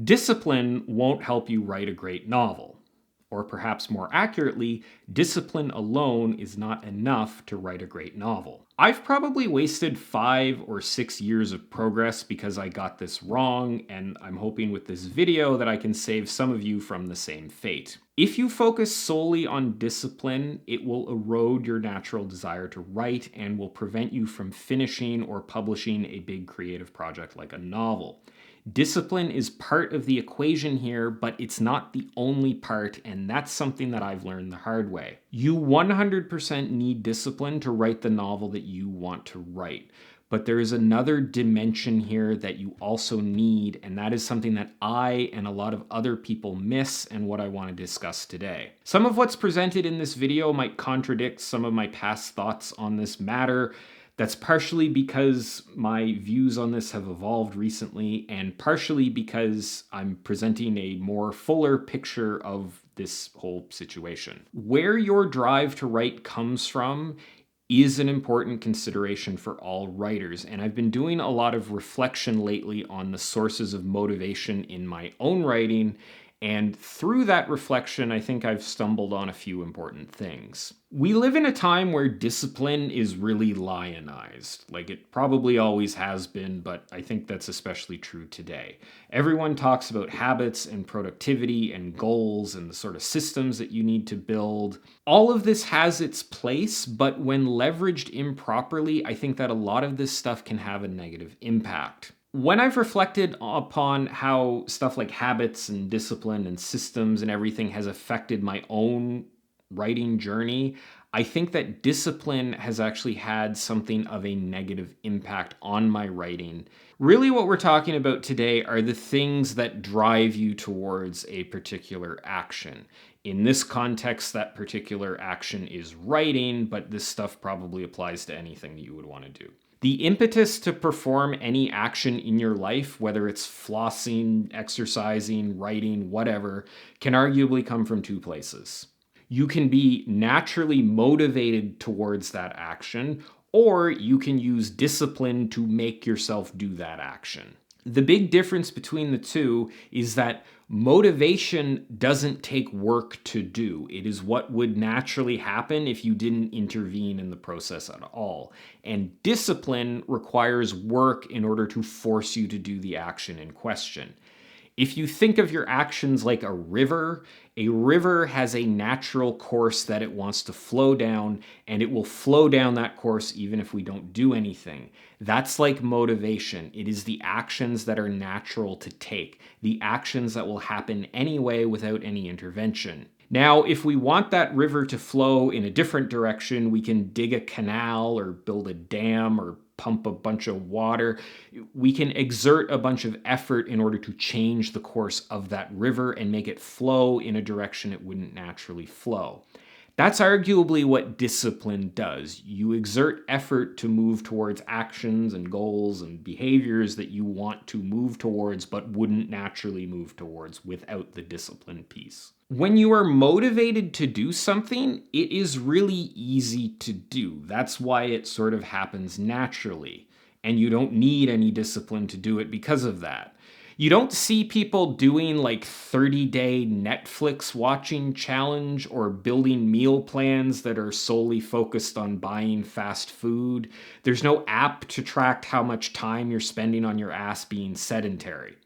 Discipline won't help you write a great novel. Or perhaps more accurately, discipline alone is not enough to write a great novel. I've probably wasted 5 or 6 years of progress because I got this wrong, and I'm hoping with this video that I can save some of you from the same fate. If you focus solely on discipline, it will erode your natural desire to write and will prevent you from finishing or publishing a big creative project like a novel. Discipline is part of the equation here, but it's not the only part, and that's something that I've learned the hard way. You 100% need discipline to write the novel that you want to write. But there is another dimension here that you also need, and that is something that I and a lot of other people miss and what I want to discuss today. Some of what's presented in this video might contradict some of my past thoughts on this matter. That's partially because my views on this have evolved recently, and partially because I'm presenting a more fuller picture of this whole situation. Where your drive to write comes from is an important consideration for all writers, and I've been doing a lot of reflection lately on the sources of motivation in my own writing, and through that reflection, I think I've stumbled on a few important things. We live in a time where discipline is really lionized, like it probably always has been, but I think that's especially true today. Everyone talks about habits and productivity and goals and the sort of systems that you need to build. All of this has its place, but when leveraged improperly, I think that a lot of this stuff can have a negative impact. When I've reflected upon how stuff like habits and discipline and systems and everything has affected my own writing journey, I think that discipline has actually had something of a negative impact on my writing. Really, what we're talking about today are the things that drive you towards a particular action. In this context, that particular action is writing, but this stuff probably applies to anything that you would want to do. The impetus to perform any action in your life, whether it's flossing, exercising, writing, whatever, can arguably come from two places. You can be naturally motivated towards that action, or you can use discipline to make yourself do that action. The big difference between the two is that motivation doesn't take work to do. It is what would naturally happen if you didn't intervene in the process at all. And discipline requires work in order to force you to do the action in question. If you think of your actions like a river has a natural course that it wants to flow down, and it will flow down that course even if we don't do anything. That's like motivation. It is the actions that are natural to take, the actions that will happen anyway without any intervention. Now, if we want that river to flow in a different direction, we can dig a canal or build a dam or pump a bunch of water. We can exert a bunch of effort in order to change the course of that river and make it flow in a direction it wouldn't naturally flow. That's arguably what discipline does. You exert effort to move towards actions and goals and behaviors that you want to move towards but wouldn't naturally move towards without the discipline piece. When you are motivated to do something, it is really easy to do. That's why it sort of happens naturally. And you don't need any discipline to do it because of that. You don't see people doing like 30-day Netflix watching challenge or building meal plans that are solely focused on buying fast food. There's no app to track how much time you're spending on your ass being sedentary.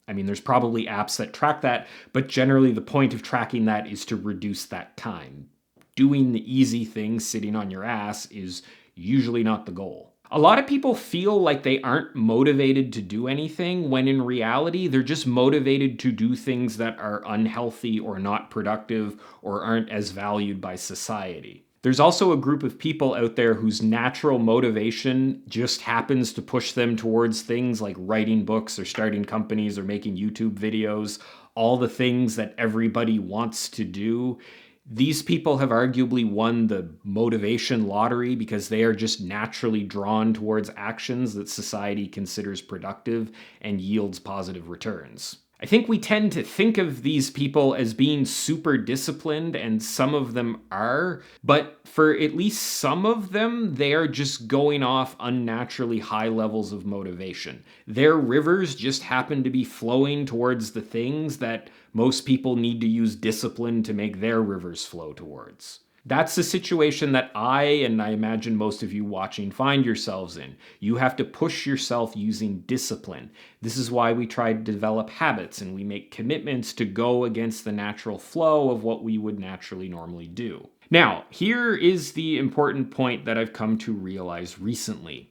I mean, there's probably apps that track that, but generally the point of tracking that is to reduce that time. Doing the easy thing sitting on your ass is usually not the goal. A lot of people feel like they aren't motivated to do anything, when in reality, they're just motivated to do things that are unhealthy or not productive or aren't as valued by society. There's also a group of people out there whose natural motivation just happens to push them towards things like writing books or starting companies or making YouTube videos, all the things that everybody wants to do. These people have arguably won the motivation lottery because they are just naturally drawn towards actions that society considers productive and yields positive returns. I think we tend to think of these people as being super disciplined, and some of them are, but for at least some of them, they are just going off unnaturally high levels of motivation. Their rivers just happen to be flowing towards the things that most people need to use discipline to make their rivers flow towards. That's the situation that and I imagine most of you watching, find yourselves in. You have to push yourself using discipline. This is why we try to develop habits and we make commitments to go against the natural flow of what we would naturally normally do. Now, here is the important point that I've come to realize recently.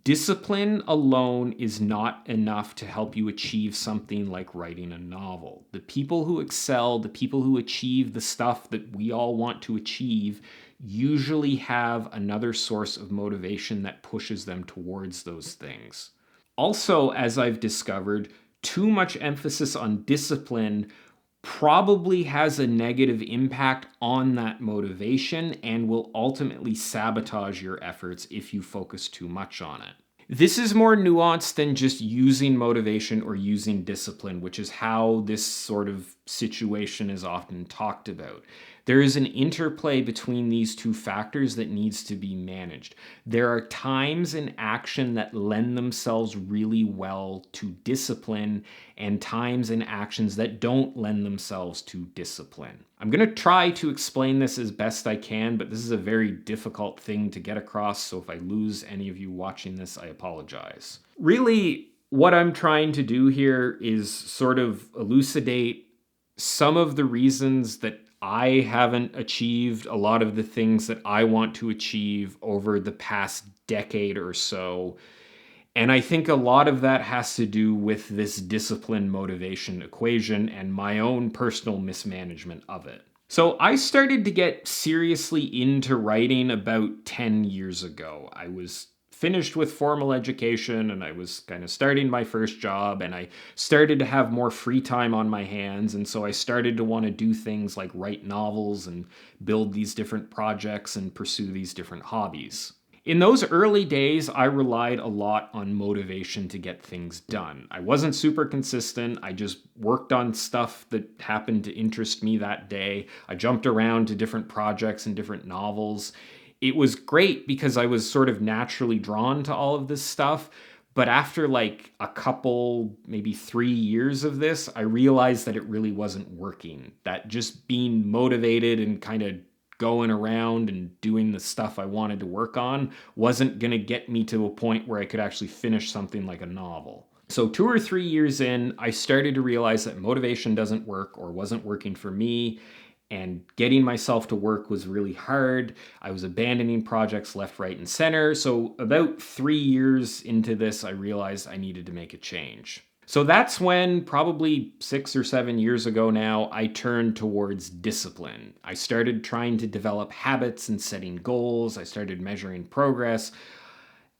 Discipline alone is not enough to help you achieve something like writing a novel. The people who excel, the people who achieve the stuff that we all want to achieve, usually have another source of motivation that pushes them towards those things. Also, as I've discovered, too much emphasis on discipline probably has a negative impact on that motivation and will ultimately sabotage your efforts if you focus too much on it. This is more nuanced than just using motivation or using discipline, which is how this sort of situation is often talked about. There is an interplay between these two factors that needs to be managed. There are times in action that lend themselves really well to discipline and times in actions that don't lend themselves to discipline. I'm going to try to explain this as best I can, but this is a very difficult thing to get across, so if I lose any of you watching this, I apologize. Really, what I'm trying to do here is sort of elucidate some of the reasons that I haven't achieved a lot of the things that I want to achieve over the past decade or so. And I think a lot of that has to do with this discipline motivation equation and my own personal mismanagement of it. So I started to get seriously into writing about 10 years ago. I was finished with formal education and I was kind of starting my first job and I started to have more free time on my hands. And so I started to want to do things like write novels and build these different projects and pursue these different hobbies. In those early days, I relied a lot on motivation to get things done. I wasn't super consistent. I just worked on stuff that happened to interest me that day. I jumped around to different projects and different novels. It was great because I was sort of naturally drawn to all of this stuff. But after like a couple, maybe 3 years of this, I realized that it really wasn't working. That just being motivated and kind of going around and doing the stuff I wanted to work on wasn't going to get me to a point where I could actually finish something like a novel. So 2 or 3 years in, I started to realize that motivation doesn't work or wasn't working for me, and getting myself to work was really hard. I was abandoning projects left, right, and center. So about 3 years into this, I realized I needed to make a change. So that's when, probably 6 or 7 years ago now, I turned towards discipline. I started trying to develop habits and setting goals. I started measuring progress.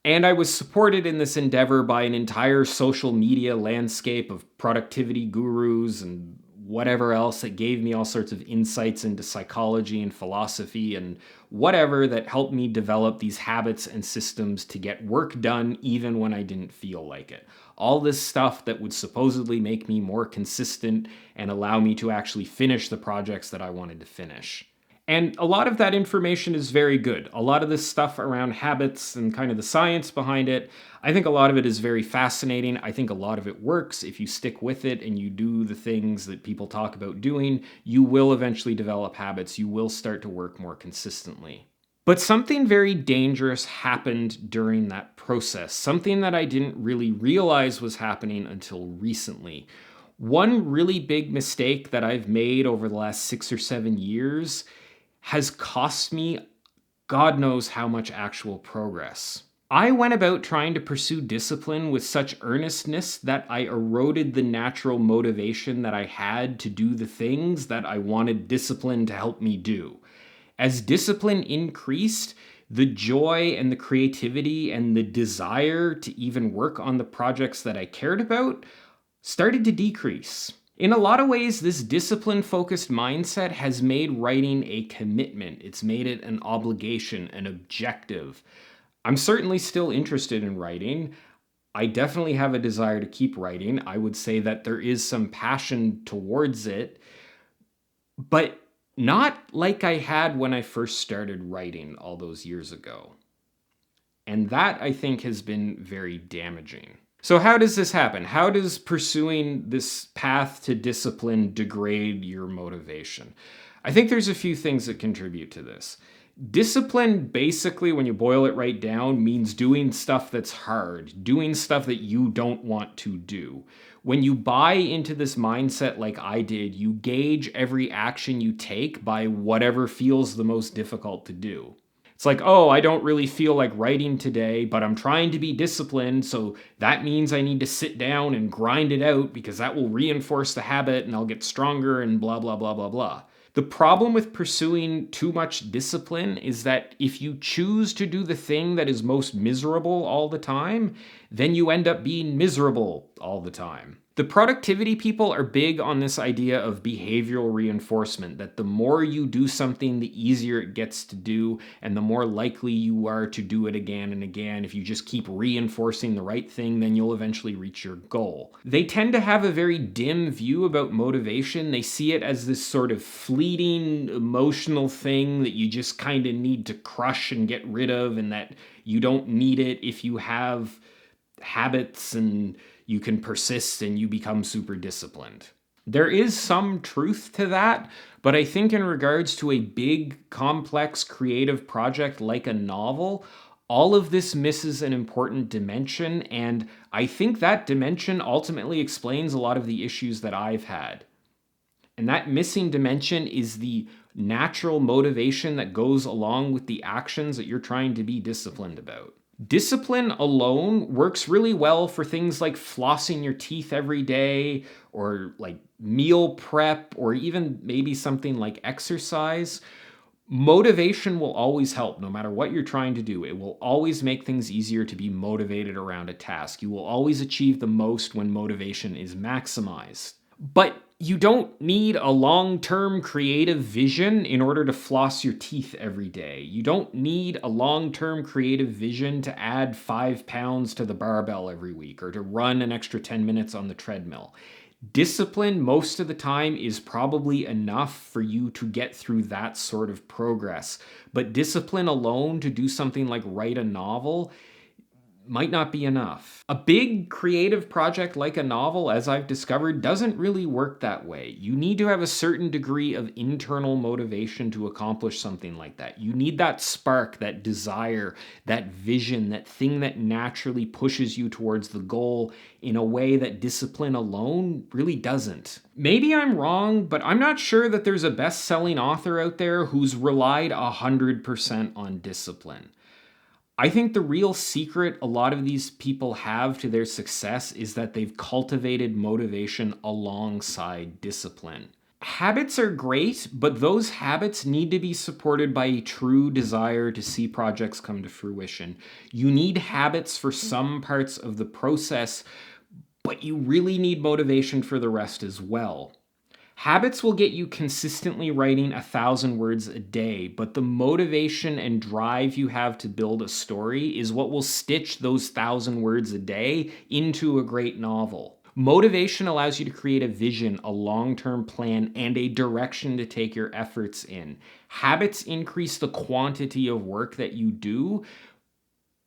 And I was supported in this endeavor by an entire social media landscape of productivity gurus and whatever else that gave me all sorts of insights into psychology and philosophy and whatever that helped me develop these habits and systems to get work done even when I didn't feel like it. All this stuff that would supposedly make me more consistent and allow me to actually finish the projects that I wanted to finish. And a lot of that information is very good. A lot of this stuff around habits and kind of the science behind it, I think a lot of it is very fascinating. I think a lot of it works. If you stick with it and you do the things that people talk about doing, you will eventually develop habits. You will start to work more consistently. But something very dangerous happened during that process, something that I didn't really realize was happening until recently. One really big mistake that I've made over the last 6 or 7 years has cost me God knows how much actual progress. I went about trying to pursue discipline with such earnestness that I eroded the natural motivation that I had to do the things that I wanted discipline to help me do. As discipline increased, the joy and the creativity and the desire to even work on the projects that I cared about started to decrease. In a lot of ways, this discipline-focused mindset has made writing a commitment. It's made it an obligation, an objective. I'm certainly still interested in writing. I definitely have a desire to keep writing. I would say that there is some passion towards it, but not like I had when I first started writing all those years ago. And that, I think, has been very damaging. So, how does this happen? How does pursuing this path to discipline degrade your motivation? I think there's a few things that contribute to this. Discipline, basically, when you boil it right down, means doing stuff that's hard, doing stuff that you don't want to do. When you buy into this mindset like I did, you gauge every action you take by whatever feels the most difficult to do. It's like, oh, I don't really feel like writing today, but I'm trying to be disciplined, so that means I need to sit down and grind it out because that will reinforce the habit and I'll get stronger and blah, blah, blah, blah, blah. The problem with pursuing too much discipline is that if you choose to do the thing that is most miserable all the time, then you end up being miserable all the time. The productivity people are big on this idea of behavioral reinforcement, that the more you do something, the easier it gets to do, and the more likely you are to do it again and again. If you just keep reinforcing the right thing, then you'll eventually reach your goal. They tend to have a very dim view about motivation. They see it as this sort of fleeting emotional thing that you just kind of need to crush and get rid of, and that you don't need it if you have habits and you can persist and you become super disciplined. There is some truth to that, but I think in regards to a big, complex, creative project like a novel, all of this misses an important dimension, and I think that dimension ultimately explains a lot of the issues that I've had. And that missing dimension is the natural motivation that goes along with the actions that you're trying to be disciplined about. Discipline alone works really well for things like flossing your teeth every day, or like meal prep, or even maybe something like exercise. Motivation will always help no matter what you're trying to do. It will always make things easier to be motivated around a task. You will always achieve the most when motivation is maximized. But you don't need a long-term creative vision in order to floss your teeth every day. You don't need a long-term creative vision to add 5 pounds to the barbell every week or to run an extra 10 minutes on the treadmill. Discipline most of the time is probably enough for you to get through that sort of progress. But discipline alone to do something like write a novel might not be enough. A big creative project like a novel, as I've discovered, doesn't really work that way. You need to have a certain degree of internal motivation to accomplish something like that. You need that spark, that desire, that vision, that thing that naturally pushes you towards the goal in a way that discipline alone really doesn't. Maybe I'm wrong, but I'm not sure that there's a best-selling author out there who's relied 100% on discipline. I think the real secret a lot of these people have to their success is that they've cultivated motivation alongside discipline. Habits are great, but those habits need to be supported by a true desire to see projects come to fruition. You need habits for some parts of the process, but you really need motivation for the rest as well. Habits will get you consistently writing 1,000 words a day, but the motivation and drive you have to build a story is what will stitch those 1,000 words a day into a great novel. Motivation allows you to create a vision, a long-term plan, and a direction to take your efforts in. Habits increase the quantity of work that you do,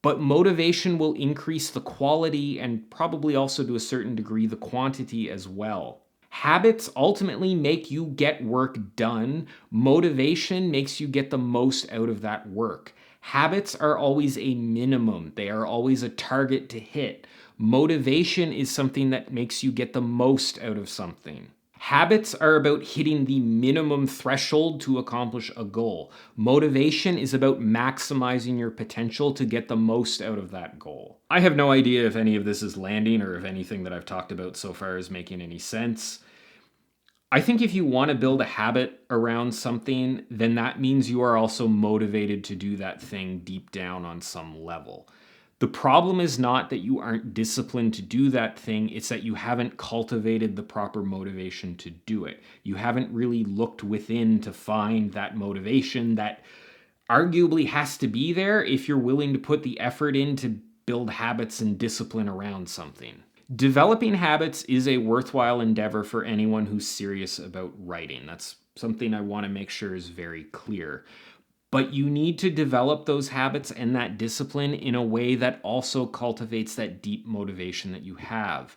but motivation will increase the quality and probably also to a certain degree the quantity as well. Habits ultimately make you get work done. Motivation makes you get the most out of that work. Habits are always a minimum. They are always a target to hit. Motivation is something that makes you get the most out of something. Habits are about hitting the minimum threshold to accomplish a goal. Motivation is about maximizing your potential to get the most out of that goal. I have no idea if any of this is landing or if anything that I've talked about so far is making any sense. I think if you want to build a habit around something, then that means you are also motivated to do that thing deep down on some level. The problem is not that you aren't disciplined to do that thing, it's that you haven't cultivated the proper motivation to do it. You haven't really looked within to find that motivation that arguably has to be there if you're willing to put the effort in to build habits and discipline around something. Developing habits is a worthwhile endeavor for anyone who's serious about writing. That's something I want to make sure is very clear. But you need to develop those habits and that discipline in a way that also cultivates that deep motivation that you have.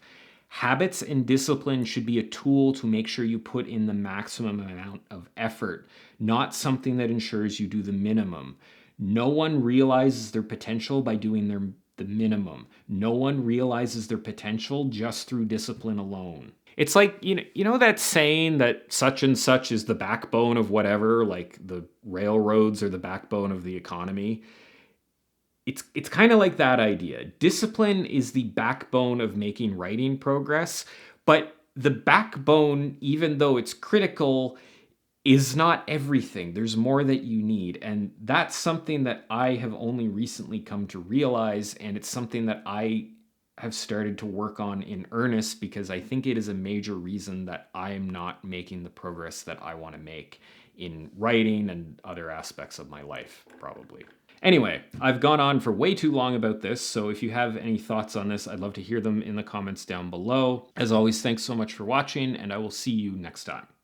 Habits and discipline should be a tool to make sure you put in the maximum amount of effort, not something that ensures you do the minimum. No one realizes their potential by doing the minimum. No one realizes their potential just through discipline alone. It's like, you know that saying that such and such is the backbone of whatever, like the railroads are the backbone of the economy. It's kind of like that idea. Discipline is the backbone of making writing progress, but the backbone, even though it's critical, is not everything. There's more that you need. And that's something that I have only recently come to realize. And it's something that I have started to work on in earnest because I think it is a major reason that I am not making the progress that I want to make in writing and other aspects of my life, probably. Anyway, I've gone on for way too long about this, so if you have any thoughts on this, I'd love to hear them in the comments down below. As always, thanks so much for watching, and I will see you next time.